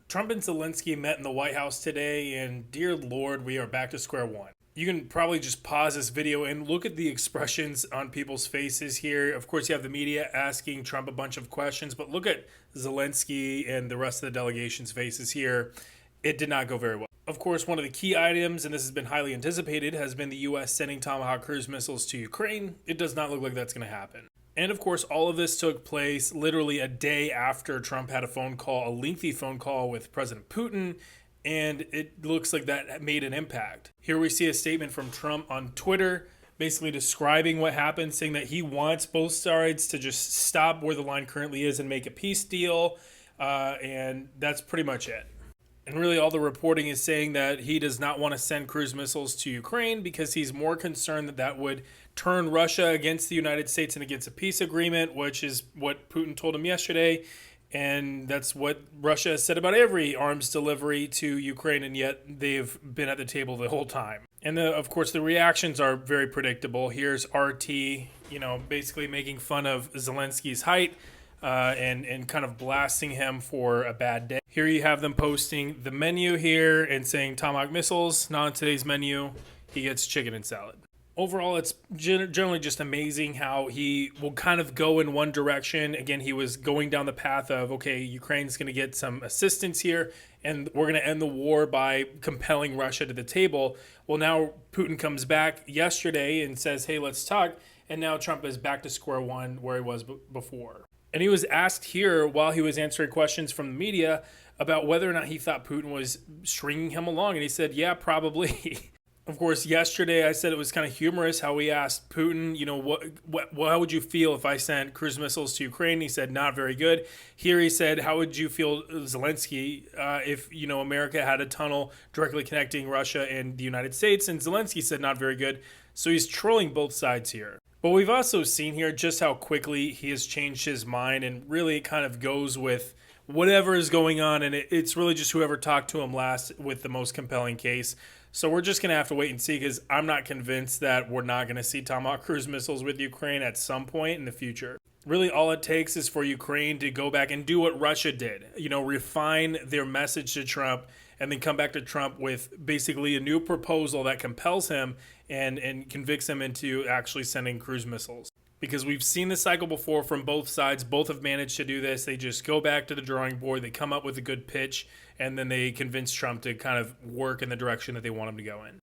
Trump and Zelensky met in the White House today, and dear Lord, we are back to square one. You can probably just pause this video and look at the expressions on people's faces here. Of course, you have the media asking Trump a bunch of questions, but look at Zelensky and the rest of the delegation's faces here. It did not go very well. Of course, one of the key items, and this has been highly anticipated, has been the U.S. sending Tomahawk cruise missiles to Ukraine. It does not look like that's going to happen. And of course, all of this took place literally a day after Trump had a lengthy phone call with President Putin, and it looks like that made an impact. Here we see a statement from Trump on Twitter, basically describing what happened, saying that he wants both sides to just stop where the line currently is and make a peace deal, and that's pretty much it. And really all the reporting is saying that he does not want to send cruise missiles to Ukraine because he's more concerned that that would turn Russia against the United States and against a peace agreement, which is what Putin told him yesterday. And that's what Russia has said about every arms delivery to Ukraine, and yet they've been at the table the whole time. And of course, the reactions are very predictable. Here's RT, basically making fun of Zelensky's height. And kind of blasting him for a bad day. Here you have them posting the menu here and saying Tomahawk missiles, not on today's menu. He gets chicken and salad. Overall, it's generally just amazing how he will kind of go in one direction. Again, he was going down the path of, okay, Ukraine's going to get some assistance here, and we're going to end the war by compelling Russia to the table. Well, now Putin comes back yesterday and says, hey, let's talk. And now Trump is back to square one where he was before. And he was asked here while he was answering questions from the media about whether or not he thought Putin was stringing him along. And he said, yeah, probably. Of course, yesterday I said it was kind of humorous how we asked Putin, how would you feel if I sent cruise missiles to Ukraine? He said, not very good. Here he said, how would you feel, Zelensky, if, America had a tunnel directly connecting Russia and the United States? And Zelensky said, not very good. So he's trolling both sides here. But we've also seen here just how quickly he has changed his mind and really kind of goes with whatever is going on. And it's really just whoever talked to him last with the most compelling case. So we're just going to have to wait and see, because I'm not convinced that we're not going to see Tomahawk cruise missiles with Ukraine at some point in the future. Really, all it takes is for Ukraine to go back and do what Russia did, refine their message to Trump and then come back to Trump with basically a new proposal that compels him and convicts him into actually sending cruise missiles. Because we've seen this cycle before from both sides. Both have managed to do this. They just go back to the drawing board. They come up with a good pitch, and then they convince Trump to kind of work in the direction that they want him to go in.